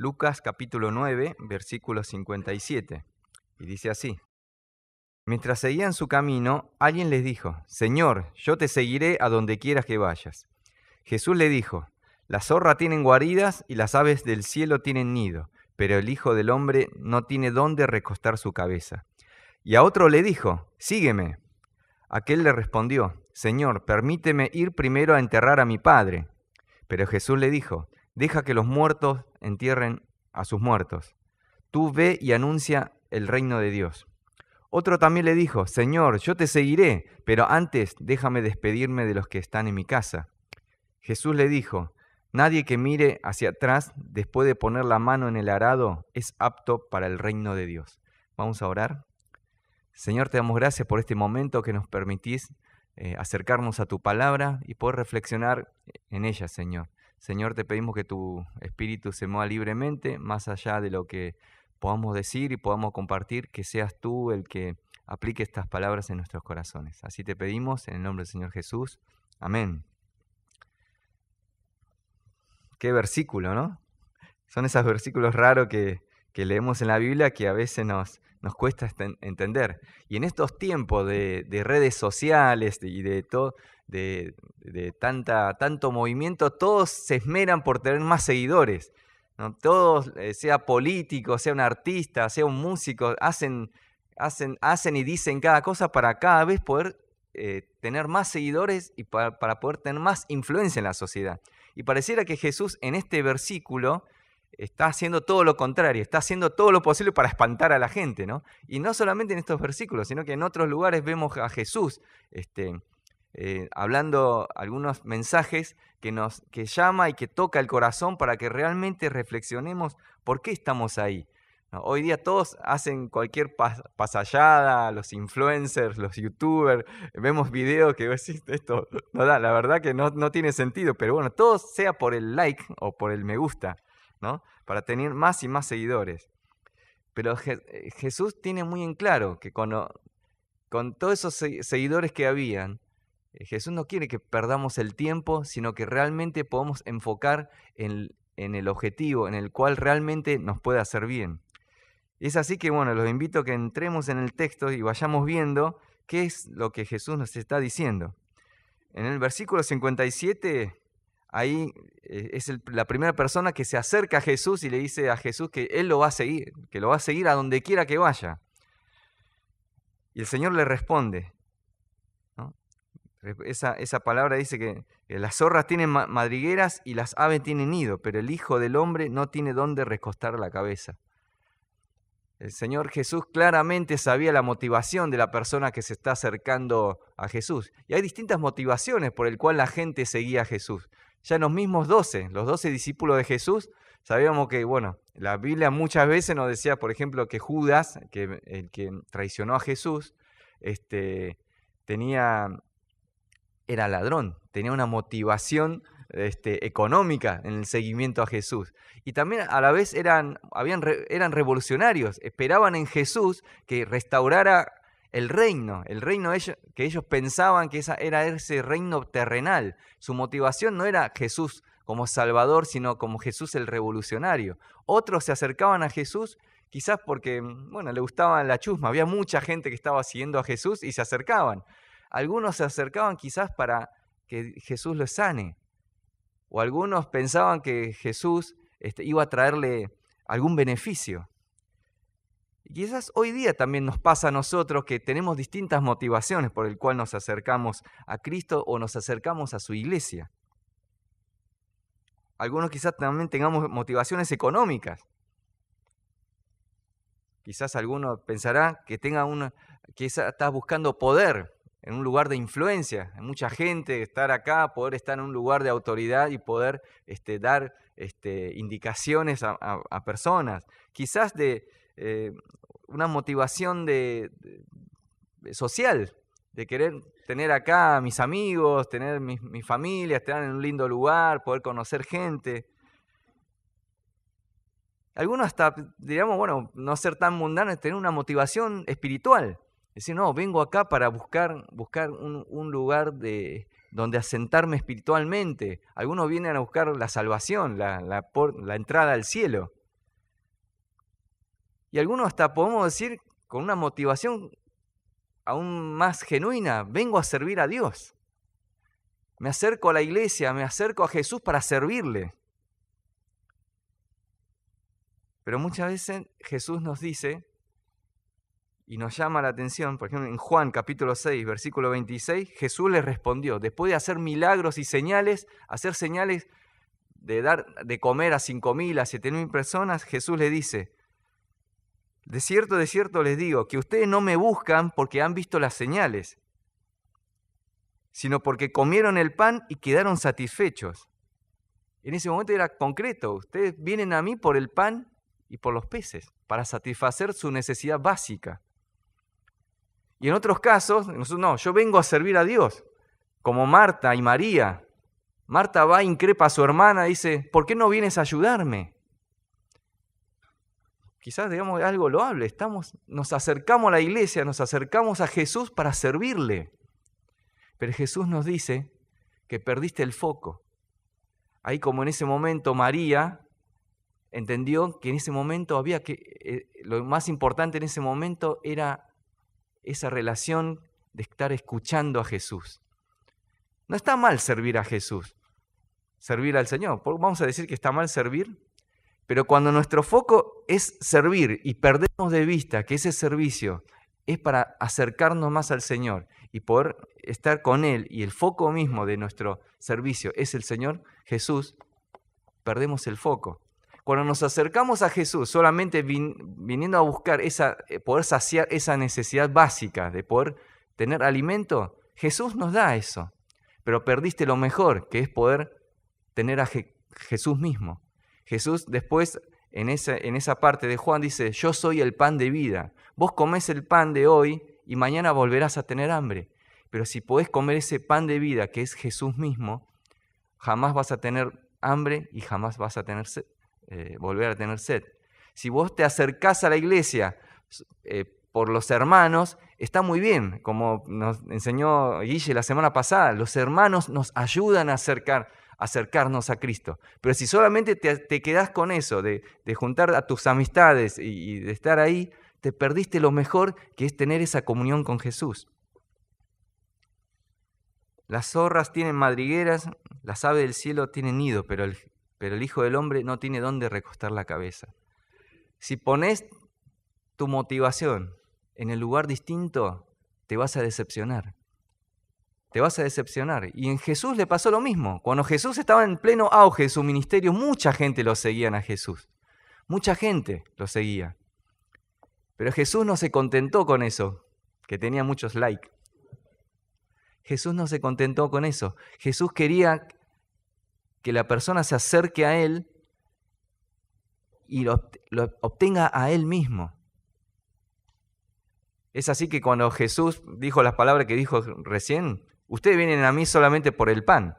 Lucas capítulo 9, versículo 57. Y dice así: Mientras seguían su camino, alguien les dijo: Señor, yo te seguiré a donde quieras que vayas. Jesús le dijo: Las zorras tienen guaridas y las aves del cielo tienen nido, pero el Hijo del Hombre no tiene dónde recostar su cabeza. Y a otro le dijo: Sígueme. Aquel le respondió: Señor, permíteme ir primero a enterrar a mi padre. Pero Jesús le dijo: Deja que los muertos entierren a sus muertos. Tú ve y anuncia el reino de Dios. Otro también le dijo: Señor, yo te seguiré, pero antes déjame despedirme de los que están en mi casa. Jesús le dijo: Nadie que mire hacia atrás después de poner la mano en el arado es apto para el reino de Dios. Vamos a orar. Señor, te damos gracias por este momento que nos permitís acercarnos a tu palabra y poder reflexionar en ella, Señor. Señor, te pedimos que tu espíritu se mueva libremente, más allá de lo que podamos decir y podamos compartir, que seas tú el que aplique estas palabras en nuestros corazones. Así te pedimos, en el nombre del Señor Jesús. Amén. Qué versículo, ¿no? Son esos versículos raros que leemos en la Biblia que a veces nos cuesta entender. Y en estos tiempos de redes sociales y de tanto movimiento, todos se esmeran por tener más seguidores, ¿no? Todos, sea político, sea un artista, sea un músico, hacen y dicen cada cosa para cada vez poder tener más seguidores y para poder tener más influencia en la sociedad. Y pareciera que Jesús en este versículo está haciendo todo lo contrario, está haciendo todo lo posible para espantar a la gente, ¿no? Y no solamente en estos versículos, sino que en otros lugares vemos a Jesús hablando algunos mensajes que llama y que toca el corazón para que realmente reflexionemos por qué estamos ahí, ¿no? Hoy día todos hacen cualquier pasallada, los influencers, los youtubers, vemos videos que decís, esto no da, la verdad que no tiene sentido, pero bueno, todo sea por el like o por el me gusta, ¿no? Para tener más y más seguidores. Pero Jesús tiene muy en claro que con todos esos seguidores que habían, Jesús no quiere que perdamos el tiempo, sino que realmente podamos enfocar en el objetivo, en el cual realmente nos puede hacer bien. Y es así que, bueno, los invito a que entremos en el texto y vayamos viendo qué es lo que Jesús nos está diciendo. En el versículo 57... ahí es la primera persona que se acerca a Jesús y le dice a Jesús que él lo va a seguir, que lo va a seguir a donde quiera que vaya. Y el Señor le responde, ¿no? Esa palabra dice que las zorras tienen madrigueras y las aves tienen nido, pero el Hijo del Hombre no tiene dónde recostar la cabeza. El Señor Jesús claramente sabía la motivación de la persona que se está acercando a Jesús. Y hay distintas motivaciones por las cuales la gente seguía a Jesús. Ya en los mismos 12, los 12 discípulos de Jesús, sabíamos que, bueno, la Biblia muchas veces nos decía, por ejemplo, que Judas, el que traicionó a Jesús, era ladrón, tenía una motivación económica en el seguimiento a Jesús. Y también a la vez eran revolucionarios, esperaban en Jesús que restaurara el reino que ellos pensaban que era ese reino terrenal. Su motivación no era Jesús como Salvador, sino como Jesús el revolucionario. Otros se acercaban a Jesús quizás porque, bueno, le gustaba la chusma. Había mucha gente que estaba siguiendo a Jesús y se acercaban. Algunos se acercaban quizás para que Jesús los sane. O algunos pensaban que Jesús iba a traerle algún beneficio. Y quizás hoy día también nos pasa a nosotros que tenemos distintas motivaciones por el cual nos acercamos a Cristo o nos acercamos a su iglesia. Algunos quizás también tengamos motivaciones económicas. Quizás alguno pensará que está buscando poder en un lugar de influencia, hay mucha gente, estar acá, poder estar en un lugar de autoridad y poder dar indicaciones a personas. Quizás de una motivación social, de querer tener acá a mis amigos, tener mi familia, estar en un lindo lugar, poder conocer gente. Algunos hasta, diríamos, bueno, no ser tan mundanos, tener una motivación espiritual. Decir, no, vengo acá para buscar un lugar donde asentarme espiritualmente. Algunos vienen a buscar la salvación, la entrada al cielo. Y algunos hasta podemos decir con una motivación aún más genuina, vengo a servir a Dios. Me acerco a la iglesia, me acerco a Jesús para servirle. Pero muchas veces Jesús nos dice y nos llama la atención, por ejemplo, en Juan capítulo 6, versículo 26, Jesús les respondió, después de hacer milagros y señales, hacer señales de dar de comer a 5.000, a 7.000 personas, Jesús le dice, de cierto les digo, que ustedes no me buscan porque han visto las señales, sino porque comieron el pan y quedaron satisfechos. En ese momento era concreto, ustedes vienen a mí por el pan y por los peces, para satisfacer su necesidad básica. Y en otros casos, no, yo vengo a servir a Dios, como Marta y María. Marta va, increpa a su hermana, dice, ¿por qué no vienes a ayudarme? Quizás digamos algo loable, nos acercamos a la iglesia, nos acercamos a Jesús para servirle. Pero Jesús nos dice que perdiste el foco. Ahí como en ese momento María entendió que en ese momento lo más importante en ese momento era esa relación de estar escuchando a Jesús. No está mal servir a Jesús, servir al Señor. Vamos a decir que está mal servir, pero cuando nuestro foco es servir y perdemos de vista que ese servicio es para acercarnos más al Señor y poder estar con Él, y el foco mismo de nuestro servicio es el Señor Jesús, perdemos el foco. Cuando nos acercamos a Jesús solamente viniendo a buscar poder saciar esa necesidad básica de poder tener alimento, Jesús nos da eso. Pero perdiste lo mejor, que es poder tener a Jesús mismo. Jesús después, en esa parte de Juan, dice, yo soy el pan de vida. Vos comés el pan de hoy y mañana volverás a tener hambre. Pero si podés comer ese pan de vida, que es Jesús mismo, jamás vas a tener hambre y jamás vas a tener volver a tener sed. Si vos te acercás a la iglesia por los hermanos, está muy bien, como nos enseñó Guille la semana pasada, los hermanos nos ayudan a acercarnos a Cristo. Pero si solamente te quedás con eso, de juntar a tus amistades y de estar ahí, te perdiste lo mejor, que es tener esa comunión con Jesús. Las zorras tienen madrigueras, las aves del cielo tienen nido, pero el Hijo del Hombre no tiene dónde recostar la cabeza. Si pones tu motivación en el lugar distinto, te vas a decepcionar. Te vas a decepcionar. Y en Jesús le pasó lo mismo. Cuando Jesús estaba en pleno auge de su ministerio, mucha gente lo seguía a Jesús. Mucha gente lo seguía. Pero Jesús no se contentó con eso, que tenía muchos likes. Jesús no se contentó con eso. Jesús quería que la persona se acerque a Él y lo obtenga a Él mismo. Es así que cuando Jesús dijo las palabras que dijo recién, ustedes vienen a mí solamente por el pan.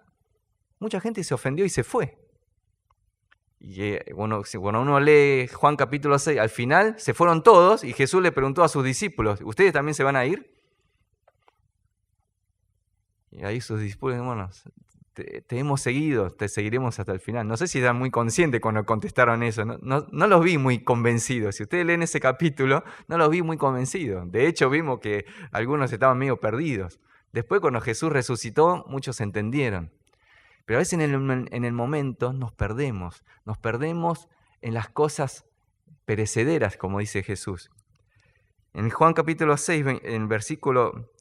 Mucha gente se ofendió y se fue. Y cuando uno lee Juan capítulo 6, al final se fueron todos y Jesús le preguntó a sus discípulos, ¿ustedes también se van a ir? Y ahí sus discípulos, bueno, te hemos seguido, te seguiremos hasta el final. No sé si eran muy conscientes cuando contestaron eso, no los vi muy convencidos. Si ustedes leen ese capítulo, no los vi muy convencidos. De hecho, vimos que algunos estaban medio perdidos. Después, cuando Jesús resucitó, muchos entendieron. Pero a veces en el momento nos perdemos en las cosas perecederas, como dice Jesús. En Juan capítulo 6, en versículo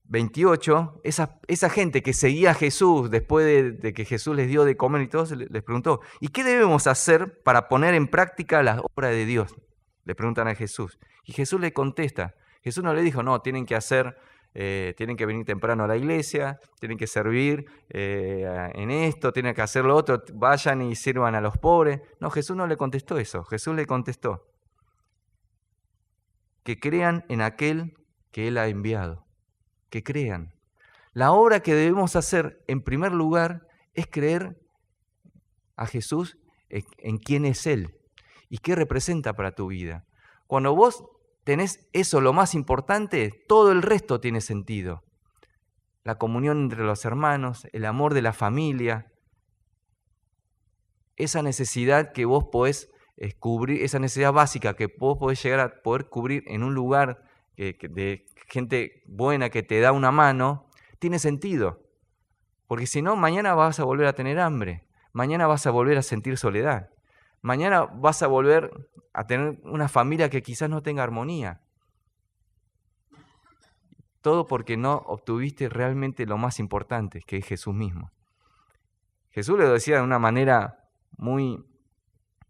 28, esa gente que seguía a Jesús después de que Jesús les dio de comer y todo, les preguntó, ¿y qué debemos hacer para poner en práctica las obras de Dios? Le preguntan a Jesús. Y Jesús le contesta. Jesús no le dijo, no, tienen que venir temprano a la iglesia, tienen que servir en esto, tienen que hacer lo otro, vayan y sirvan a los pobres. No, Jesús no le contestó eso. Jesús le contestó que crean en aquel que Él ha enviado. Que crean. La obra que debemos hacer, en primer lugar, es creer a Jesús en quién es Él y qué representa para tu vida. Cuando vos tenés eso, lo más importante, todo el resto tiene sentido. La comunión entre los hermanos, el amor de la familia, esa necesidad que vos podés es cubrir esa necesidad básica que vos podés llegar a poder cubrir en un lugar de gente buena que te da una mano, tiene sentido. Porque si no, mañana vas a volver a tener hambre, mañana vas a volver a sentir soledad, mañana vas a volver a tener una familia que quizás no tenga armonía. Todo porque no obtuviste realmente lo más importante, que es Jesús mismo. Jesús lo decía de una manera muy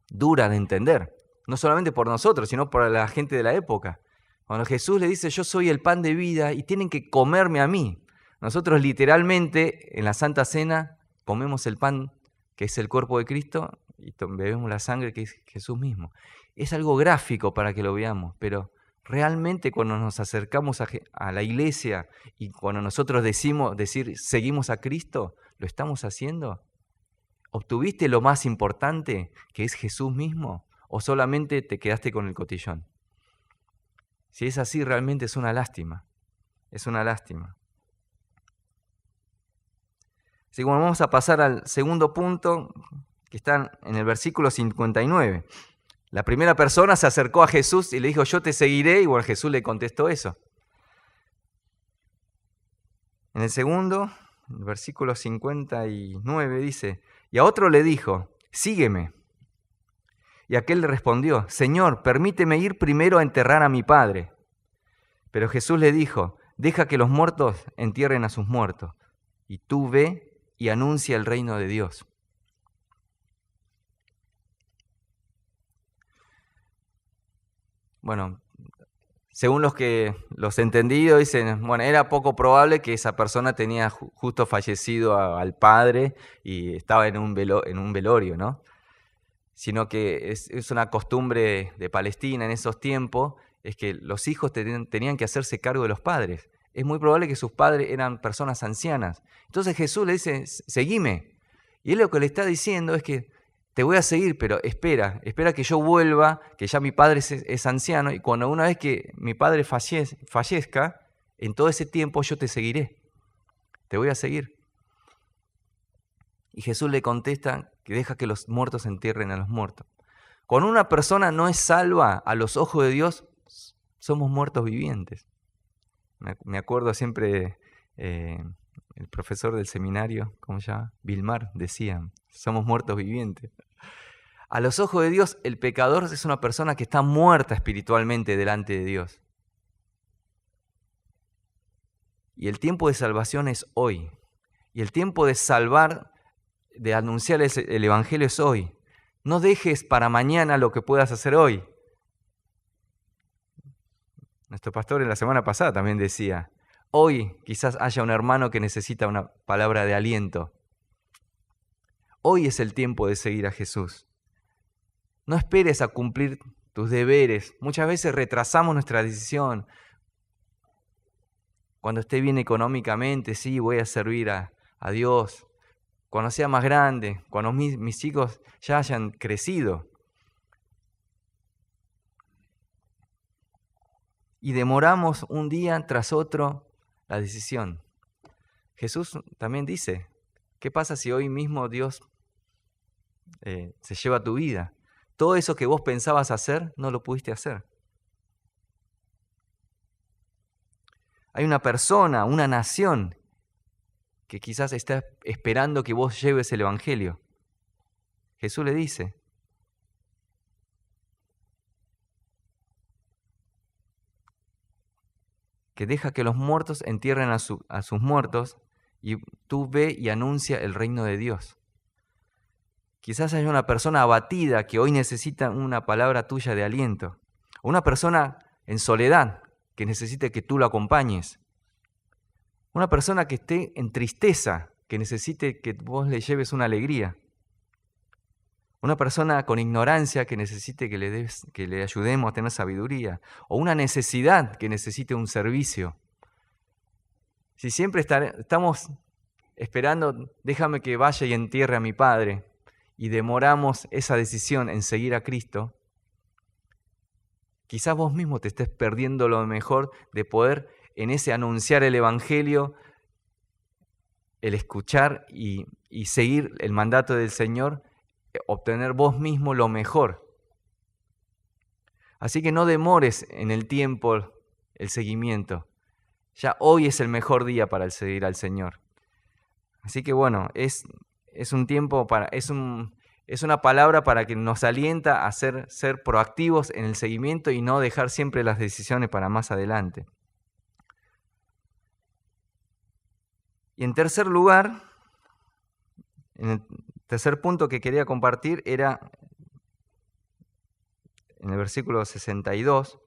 dura de entender, no solamente por nosotros, sino por la gente de la época. Cuando Jesús le dice, yo soy el pan de vida y tienen que comerme a mí. Nosotros literalmente en la Santa Cena comemos el pan que es el cuerpo de Cristo y bebemos la sangre que es Jesús mismo. Es algo gráfico para que lo veamos, pero realmente cuando nos acercamos a la iglesia y cuando nosotros decir seguimos a Cristo, ¿lo estamos haciendo? ¿Obtuviste lo más importante, que es Jesús mismo? ¿O solamente te quedaste con el cotillón? Si es así, realmente es una lástima. Es una lástima. Así que bueno, vamos a pasar al segundo punto, que está en el versículo 59. La primera persona se acercó a Jesús y le dijo, yo te seguiré, y bueno, Jesús le contestó eso. En el segundo, el versículo 59 dice, y a otro le dijo, sígueme. Y aquel le respondió, Señor, permíteme ir primero a enterrar a mi padre. Pero Jesús le dijo, deja que los muertos entierren a sus muertos, y tú ve y anuncia el reino de Dios. Bueno, según los entendidos, dicen, bueno, era poco probable que esa persona tenía justo fallecido al padre y estaba en un velorio, ¿no? Sino que es una costumbre de Palestina en esos tiempos, es que los hijos tenían que hacerse cargo de los padres. Es muy probable que sus padres eran personas ancianas. Entonces Jesús le dice, seguime. Y él lo que le está diciendo es que te voy a seguir, pero espera que yo vuelva, que ya mi padre es anciano, y cuando una vez que mi padre fallezca, en todo ese tiempo yo te seguiré. Te voy a seguir. Y Jesús le contesta que deja que los muertos entierren a los muertos. Cuando una persona no es salva a los ojos de Dios, somos muertos vivientes. Me acuerdo siempre, el profesor del seminario, ¿cómo se llama? Vilmar, decía, somos muertos vivientes. A los ojos de Dios, el pecador es una persona que está muerta espiritualmente delante de Dios. Y el tiempo de salvación es hoy. Y el tiempo de salvar, de anunciar el Evangelio es hoy. No dejes para mañana lo que puedas hacer hoy. Nuestro pastor en la semana pasada también decía, hoy quizás haya un hermano que necesita una palabra de aliento. Hoy es el tiempo de seguir a Jesús. No esperes a cumplir tus deberes. Muchas veces retrasamos nuestra decisión. Cuando esté bien económicamente, sí, voy a servir a Dios. Cuando sea más grande, cuando mis hijos ya hayan crecido. Y demoramos un día tras otro la decisión. Jesús también dice, ¿qué pasa si hoy mismo Dios se lleva tu vida? Todo eso que vos pensabas hacer, no lo pudiste hacer. Hay una persona, una nación, que quizás está esperando que vos lleves el Evangelio. Jesús le dice, que deja que los muertos entierren a sus muertos y tú ve y anuncia el reino de Dios. Quizás haya una persona abatida que hoy necesita una palabra tuya de aliento. O una persona en soledad que necesite que tú lo acompañes. Una persona que esté en tristeza, que necesite que vos le lleves una alegría. Una persona con ignorancia que necesite que le ayudemos a tener sabiduría. O una necesidad que necesite un servicio. Si siempre estamos esperando, déjame que vaya y entierre a mi padre, y demoramos esa decisión en seguir a Cristo, quizás vos mismo te estés perdiendo lo mejor de poder en ese anunciar el Evangelio, el escuchar y seguir el mandato del Señor, obtener vos mismo lo mejor Así que no demores en el tiempo el seguimiento. Ya hoy es el mejor día para seguir al Señor. Así que bueno, es un tiempo es una palabra para que nos alienta a ser proactivos en el seguimiento y no dejar siempre las decisiones para más adelante. Y en tercer lugar, en el tercer punto que quería compartir era en el versículo 62,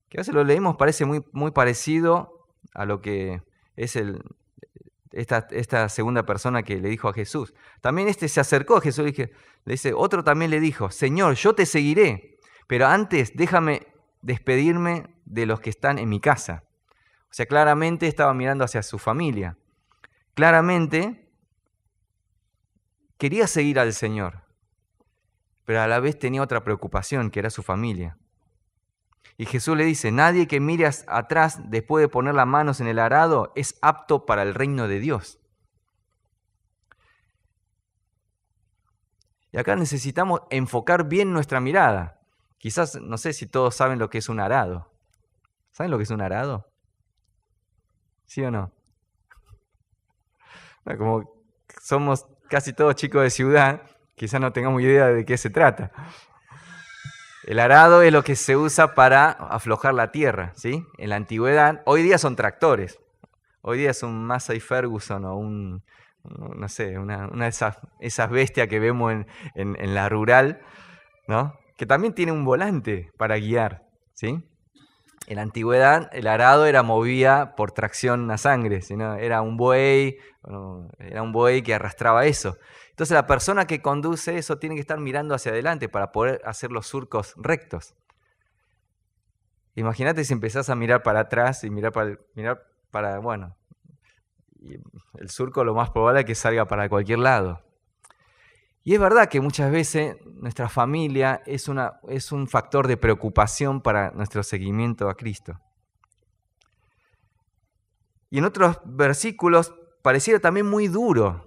que a veces lo leímos, parece muy parecido a lo que es esta segunda persona que le dijo a Jesús. También se acercó a Jesús y le dice, otro también le dijo, Señor, yo te seguiré, pero antes déjame despedirme de los que están en mi casa. O sea, claramente estaba mirando hacia su familia. Claramente quería seguir al Señor, pero a la vez tenía otra preocupación, que era su familia. Y Jesús le dice, nadie que mire atrás después de poner las manos en el arado es apto para el reino de Dios. Y acá necesitamos enfocar bien nuestra mirada. Quizás, no sé si todos saben lo que es un arado. ¿Saben lo que es un arado? ¿Sí o no? Como somos casi todos chicos de ciudad, quizás no tengamos idea de qué se trata. El arado es lo que se usa para aflojar la tierra, ¿sí? En la antigüedad, hoy día son tractores. Hoy día es un Massey Ferguson o no sé, una de esas bestias que vemos en la rural, ¿no? Que también tiene un volante para guiar, ¿sí? En la antigüedad el arado era movida por tracción a sangre, ¿no? Era un buey que arrastraba eso. Entonces la persona que conduce eso tiene que estar mirando hacia adelante para poder hacer los surcos rectos. Imagínate si empezás a mirar para atrás y mirar para bueno, y el surco lo más probable es que salga para cualquier lado. Y es verdad que muchas veces nuestra familia es un factor de preocupación para nuestro seguimiento a Cristo. Y en otros versículos pareciera también muy duro.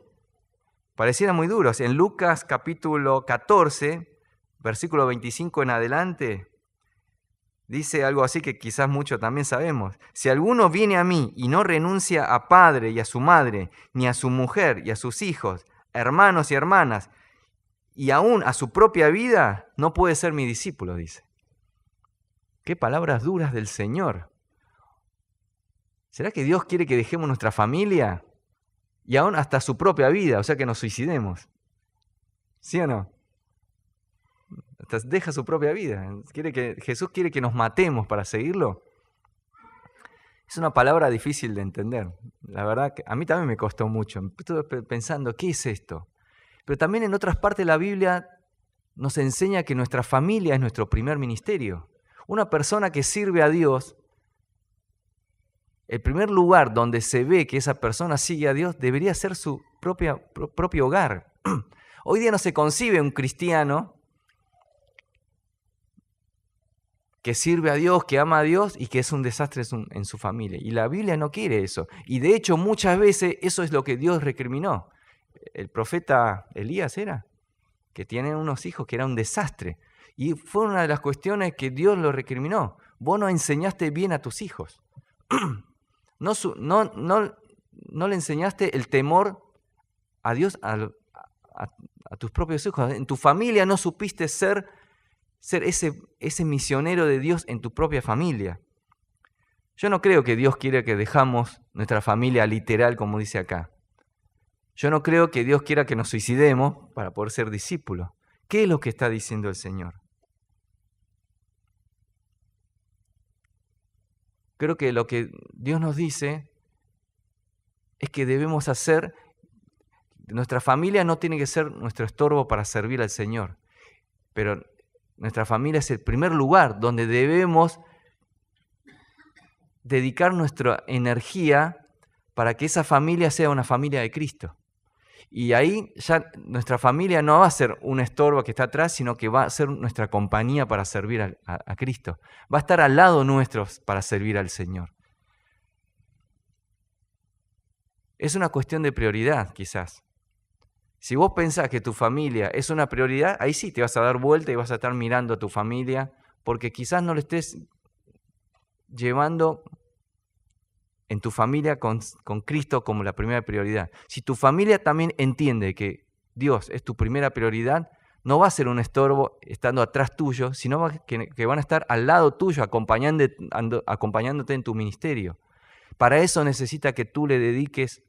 En Lucas capítulo 14, versículo 25 en adelante, dice algo así que quizás muchos también sabemos. Si alguno viene a mí y no renuncia a padre y a su madre, ni a su mujer y a sus hijos, hermanos y hermanas, y aún a su propia vida, no puede ser mi discípulo, dice. Qué palabras duras del Señor. ¿Será que Dios quiere que dejemos nuestra familia? Y aún hasta su propia vida, o sea que nos suicidemos. ¿Sí o no? Hasta deja su propia vida. Jesús quiere que nos matemos para seguirlo. Es una palabra difícil de entender. La verdad que a mí también me costó mucho. Estuve pensando, ¿qué es esto? Pero también en otras partes de la Biblia nos enseña que nuestra familia es nuestro primer ministerio. Una persona que sirve a Dios, el primer lugar donde se ve que esa persona sigue a Dios debería ser su propio hogar. Hoy día no se concibe un cristiano que sirve a Dios, que ama a Dios y que es un desastre en su familia. Y la Biblia no quiere eso. Y de hecho muchas veces eso es lo que Dios recriminó. El profeta Elías era, que tiene unos hijos que era un desastre. Y fue una de las cuestiones que Dios lo recriminó. Vos no enseñaste bien a tus hijos. No le enseñaste el temor a Dios a tus propios hijos. En tu familia no supiste ser ese misionero de Dios en tu propia familia. Yo no creo que Dios quiera que dejamos nuestra familia literal, como dice acá. Yo no creo que Dios quiera que nos suicidemos para poder ser discípulos. ¿Qué es lo que está diciendo el Señor? Creo que lo que Dios nos dice es que debemos hacer, nuestra familia no tiene que ser nuestro estorbo para servir al Señor, pero nuestra familia es el primer lugar donde debemos dedicar nuestra energía para que esa familia sea una familia de Cristo. Y ahí ya nuestra familia no va a ser un estorbo que está atrás, sino que va a ser nuestra compañía para servir a Cristo. Va a estar al lado nuestro para servir al Señor. Es una cuestión de prioridad, quizás. Si vos pensás que tu familia es una prioridad, ahí sí te vas a dar vuelta y vas a estar mirando a tu familia, porque quizás no lo estés llevando en tu familia con Cristo como la primera prioridad. Si tu familia también entiende que Dios es tu primera prioridad, no va a ser un estorbo estando atrás tuyo, sino que van a estar al lado tuyo, acompañándote en tu ministerio. Para eso necesita que tú le dediques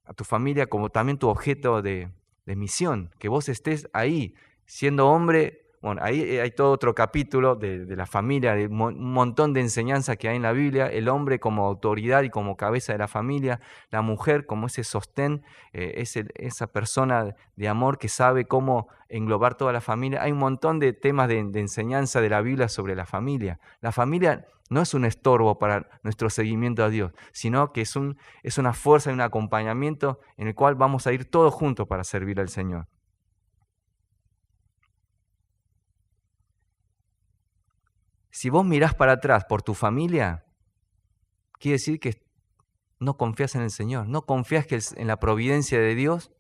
a tu familia como también tu objeto de misión, que vos estés ahí, siendo hombre. Bueno, ahí hay todo otro capítulo de la familia, de un montón de enseñanzas que hay en la Biblia, el hombre como autoridad y como cabeza de la familia, la mujer como ese sostén, esa persona de amor que sabe cómo englobar toda la familia. Hay un montón de temas de enseñanza de la Biblia sobre la familia. La familia no es un estorbo para nuestro seguimiento a Dios, sino que es una fuerza y un acompañamiento en el cual vamos a ir todos juntos para servir al Señor. Si vos mirás para atrás por tu familia, quiere decir que no confías en el Señor, no confías en la providencia de Dios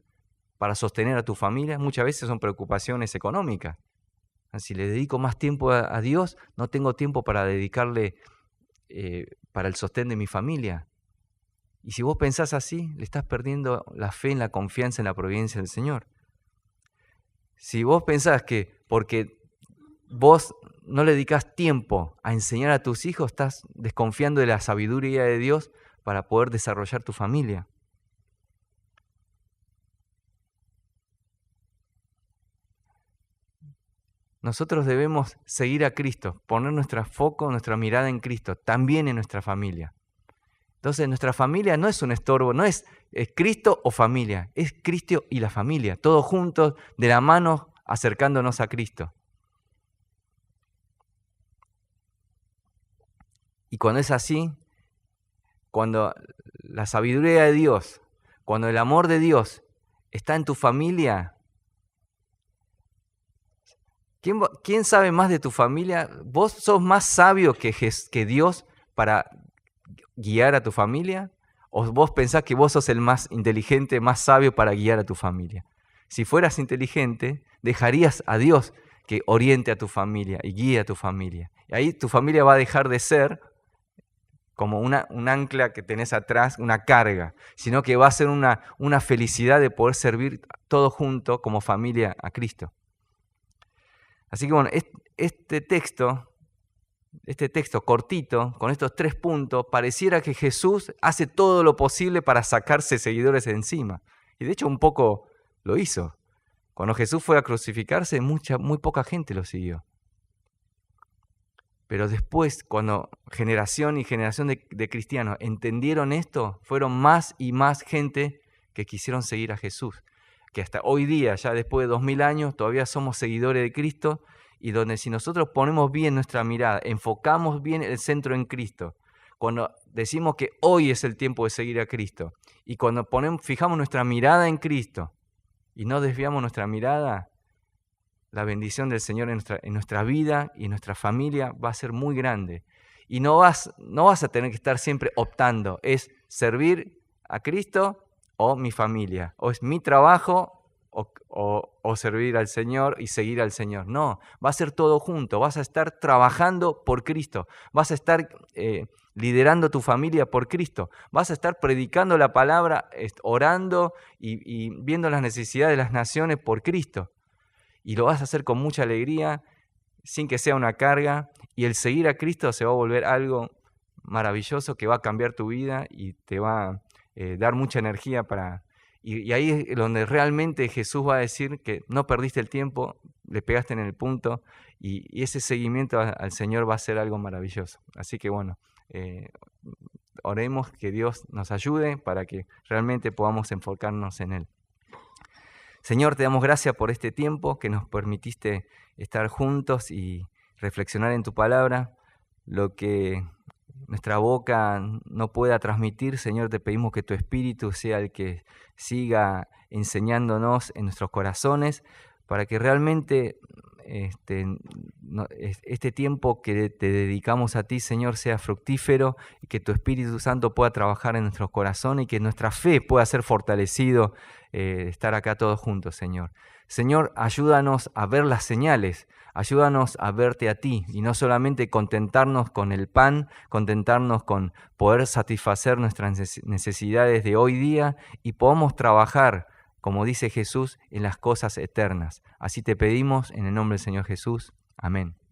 para sostener a tu familia. Muchas veces son preocupaciones económicas. Si le dedico más tiempo a Dios, no tengo tiempo para dedicarle para el sostén de mi familia. Y si vos pensás así, le estás perdiendo la fe en la confianza en la providencia del Señor. Si vos pensás que porque vos no le dedicás tiempo a enseñar a tus hijos, estás desconfiando de la sabiduría de Dios para poder desarrollar tu familia. Nosotros debemos seguir a Cristo, poner nuestro foco, nuestra mirada en Cristo, también en nuestra familia. Entonces nuestra familia no es un estorbo, no es Cristo o familia, es Cristo y la familia, todos juntos, de la mano, acercándonos a Cristo. Y cuando es así, cuando la sabiduría de Dios, cuando el amor de Dios está en tu familia, ¿quién sabe más de tu familia? ¿Vos sos más sabio que Dios para guiar a tu familia? ¿O vos pensás que vos sos el más inteligente, más sabio para guiar a tu familia? Si fueras inteligente, dejarías a Dios que oriente a tu familia y guíe a tu familia. Y ahí tu familia va a dejar de ser como un ancla que tenés atrás, una carga, sino que va a ser una felicidad de poder servir todos juntos como familia a Cristo. Así que bueno, este texto cortito, con estos 3 puntos, pareciera que Jesús hace todo lo posible para sacarse seguidores de encima. Y de hecho un poco lo hizo. Cuando Jesús fue a crucificarse, muy poca gente lo siguió. Pero después, cuando generación y generación de cristianos entendieron esto, fueron más y más gente que quisieron seguir a Jesús. Que hasta hoy día, ya después de 2000 años, todavía somos seguidores de Cristo, y donde si nosotros ponemos bien nuestra mirada, enfocamos bien el centro en Cristo, cuando decimos que hoy es el tiempo de seguir a Cristo, y cuando fijamos nuestra mirada en Cristo y no desviamos nuestra mirada, la bendición del Señor en nuestra vida y en nuestra familia va a ser muy grande. Y no vas a tener que estar siempre optando, es servir a Cristo o mi familia, o es mi trabajo o servir al Señor y seguir al Señor. No, va a ser todo junto, vas a estar trabajando por Cristo, vas a estar liderando tu familia por Cristo, vas a estar predicando la palabra, orando y viendo las necesidades de las naciones por Cristo. Y lo vas a hacer con mucha alegría, sin que sea una carga, y el seguir a Cristo se va a volver algo maravilloso que va a cambiar tu vida y te va a dar mucha energía y ahí es donde realmente Jesús va a decir que no perdiste el tiempo, le pegaste en el punto, y ese seguimiento al Señor va a ser algo maravilloso. Así que bueno, oremos que Dios nos ayude para que realmente podamos enfocarnos en Él. Señor, te damos gracias por este tiempo que nos permitiste estar juntos y reflexionar en tu palabra. Lo que nuestra boca no pueda transmitir, Señor, te pedimos que tu Espíritu sea el que siga enseñándonos en nuestros corazones para que realmente este tiempo que te dedicamos a ti, Señor, sea fructífero y que tu Espíritu Santo pueda trabajar en nuestros corazones y que nuestra fe pueda ser fortalecido, estar acá todos juntos, Señor. Señor, ayúdanos a ver las señales, ayúdanos a verte a ti y no solamente contentarnos con el pan, contentarnos con poder satisfacer nuestras necesidades de hoy día y podamos trabajar, como dice Jesús, en las cosas eternas. Así te pedimos en el nombre del Señor Jesús. Amén.